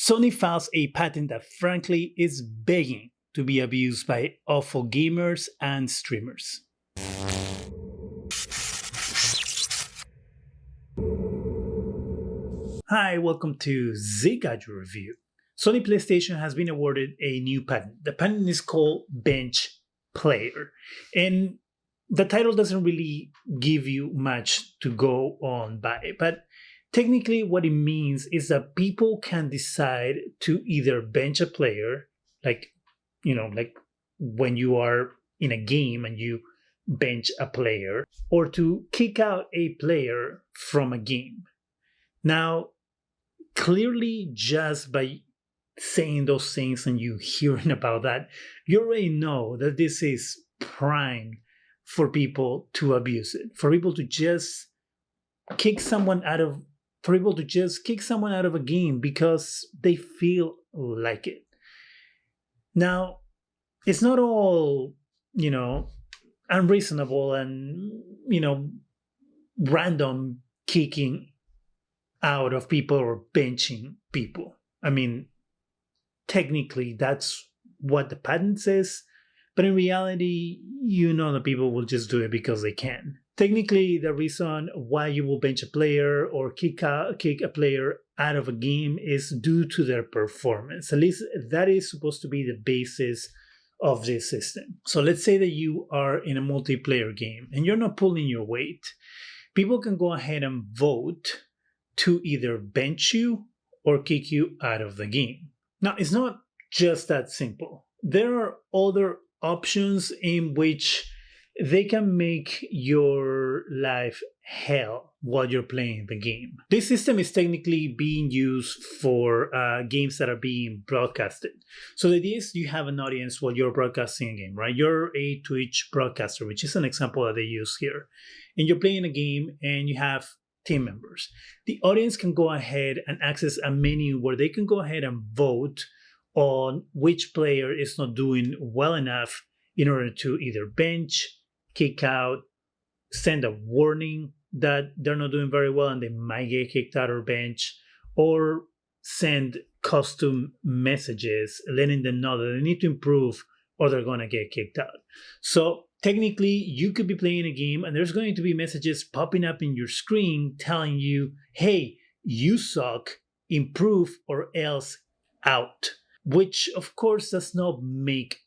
Sony files a patent that frankly is begging to be abused by awful gamers and streamers. Hi, welcome to Zgadgetreview. Sony PlayStation has been awarded a new patent. The patent is called Bench Player. And the title doesn't really give you much to go on by, but technically what it means is that people can decide to either bench a player, like when you are in a game and you bench a player, or to kick out a player from a game. Now, clearly, just by saying those things and you hearing about that, you already know that this is prime for people to abuse it, for people to just kick someone out of a game because they feel like it. Now, it's not all, unreasonable and, random kicking out of people or benching people. I mean, technically, that's what the patent says, but in reality, that people will just do it because they can. Technically, the reason why you will bench a player or kick a player out of a game is due to their performance. At least that is supposed to be the basis of this system. So let's say that you are in a multiplayer game and you're not pulling your weight. People can go ahead and vote to either bench you or kick you out of the game. Now, it's not just that simple. There are other options in which they can make your life hell while you're playing the game. This system is technically being used for games that are being broadcasted. So the idea is you have an audience while you're broadcasting a game, right? You're a Twitch broadcaster, which is an example that they use here. And you're playing a game and you have team members. The audience can go ahead and access a menu where they can go ahead and vote on which player is not doing well enough in order to either bench, kick out, send a warning that they're not doing very well and they might get kicked out or bench, or send custom messages letting them know that they need to improve or they're going to get kicked out. So technically, you could be playing a game and there's going to be messages popping up in your screen telling you, hey, you suck, improve or else out. Which, of course, does not make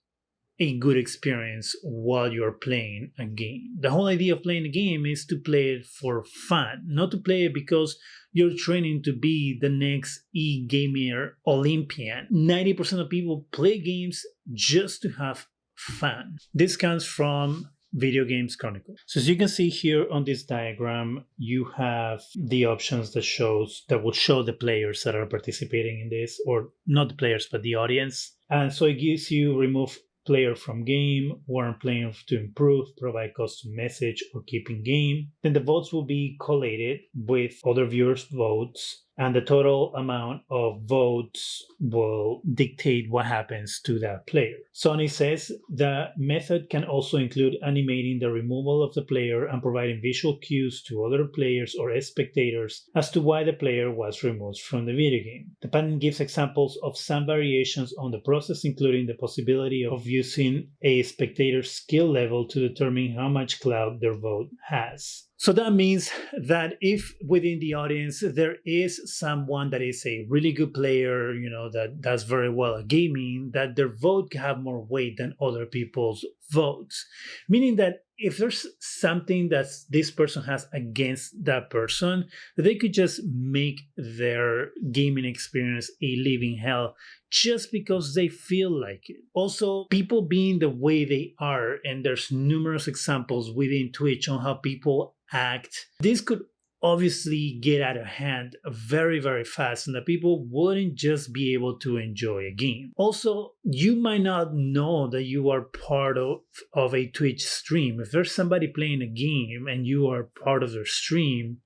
a good experience while you're playing a game. The whole idea of playing a game is to play it for fun, not to play it because you're training to be the next e-gamer Olympian. 90% of people play games just to have fun. This comes from Video Games Chronicle. So as you can see here on this diagram, you have the options that will show the players that are participating in this, or not the players, but the audience. And so it gives you remove player from game, warn player to improve, provide custom message, or keep in game. Then the votes will be collated with other viewers' votes, and the total amount of votes will dictate what happens to that player. Sony says the method can also include animating the removal of the player and providing visual cues to other players or spectators as to why the player was removed from the video game. The patent gives examples of some variations on the process, including the possibility of using a spectator's skill level to determine how much clout their vote has. So that means that if within the audience there is someone that is a really good player, that does very well at gaming, that their vote can have more weight than other people's votes. Meaning that if there's something that this person has against that person, that they could just make their gaming experience a living hell just because they feel like it. Also, people being the way they are, and there's numerous examples within Twitch on how people act, this could obviously get out of hand very, very fast, and that people wouldn't just be able to enjoy a game. Also, you might not know that you are part of a Twitch stream. If there's somebody playing a game and you are part of their stream,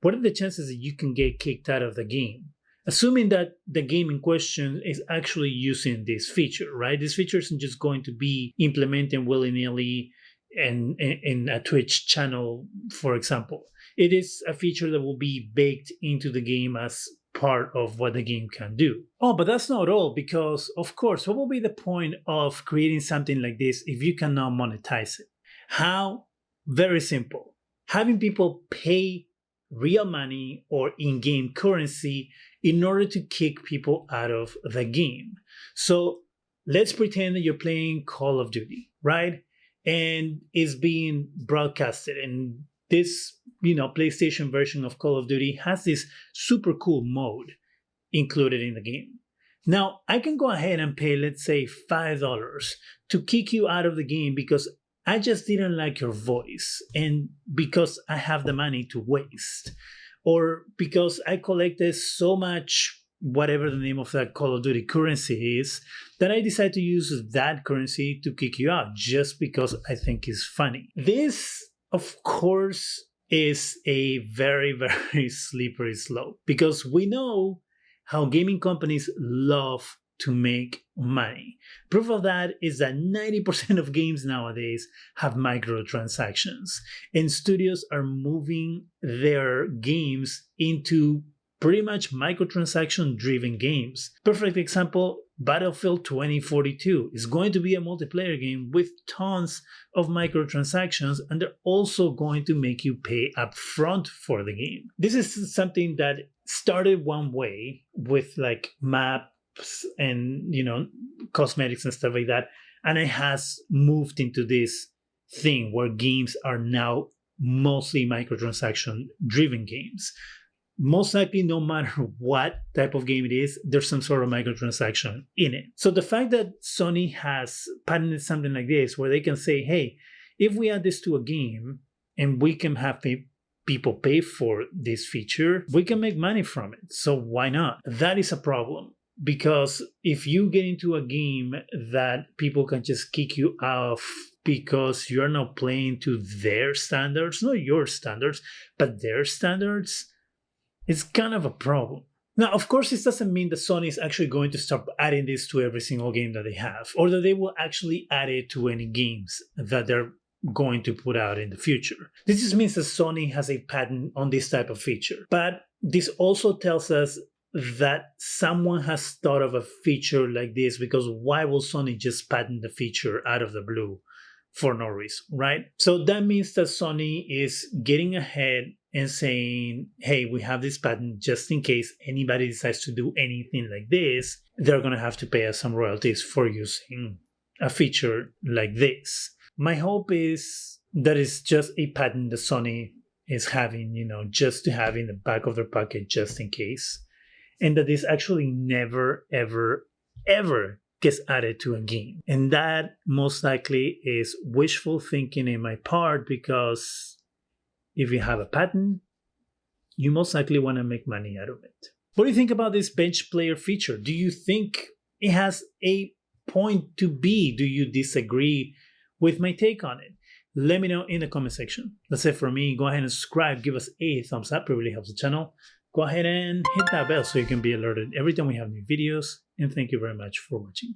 what are the chances that you can get kicked out of the game? Assuming that the game in question is actually using this feature, right? This feature isn't just going to be implemented willy-nilly in a Twitch channel, for example. It is a feature that will be baked into the game as part of what the game can do. Oh, but that's not all, because of course, what will be the point of creating something like this if you cannot monetize it? How? Very simple. Having people pay real money or in-game currency in order to kick people out of the game. So let's pretend that you're playing Call of Duty, right? And it's being broadcasted, and this, PlayStation version of Call of Duty has this super cool mode included in the game. Now, I can go ahead and pay, let's say, $5 to kick you out of the game because I just didn't like your voice, and because I have the money to waste, or because I collected so much, whatever the name of that Call of Duty currency is, that I decide to use that currency to kick you out just because I think it's funny. This, of course, is a very, very slippery slope, because we know how gaming companies love to make money. Proof of that is that 90% of games nowadays have microtransactions, and studios are moving their games into pretty much microtransaction driven games. Perfect example, Battlefield 2042 is going to be a multiplayer game with tons of microtransactions, and they're also going to make you pay upfront for the game. This is something that started one way with like maps and cosmetics and stuff like that, and it has moved into this thing where games are now mostly microtransaction driven games. Most likely, no matter what type of game it is, there's some sort of microtransaction in it. So the fact that Sony has patented something like this, where they can say, hey, if we add this to a game and we can have people pay for this feature, we can make money from it. So why not? That is a problem. Because if you get into a game that people can just kick you off because you're not playing to their standards, not your standards, but their standards, it's kind of a problem. Now, of course, this doesn't mean that Sony is actually going to start adding this to every single game that they have, or that they will actually add it to any games that they're going to put out in the future. This just means that Sony has a patent on this type of feature. But this also tells us that someone has thought of a feature like this, because why will Sony just patent the feature out of the blue for no reason, right? So that means that Sony is getting ahead and saying, hey, we have this patent just in case anybody decides to do anything like this, they're going to have to pay us some royalties for using a feature like this. My hope is that it's just a patent that Sony is having, just to have in the back of their pocket just in case. And that this actually never, ever, ever gets added to a game. And that most likely is wishful thinking in my part, because if you have a patent, you most likely want to make money out of it. What do you think about this bench player feature? Do you think it has a point to be? Do you disagree with my take on it? Let me know in the comment section. That's it for me. Go ahead and subscribe. Give us a thumbs up. It really helps the channel. Go ahead and hit that bell so you can be alerted every time we have new videos. And thank you very much for watching.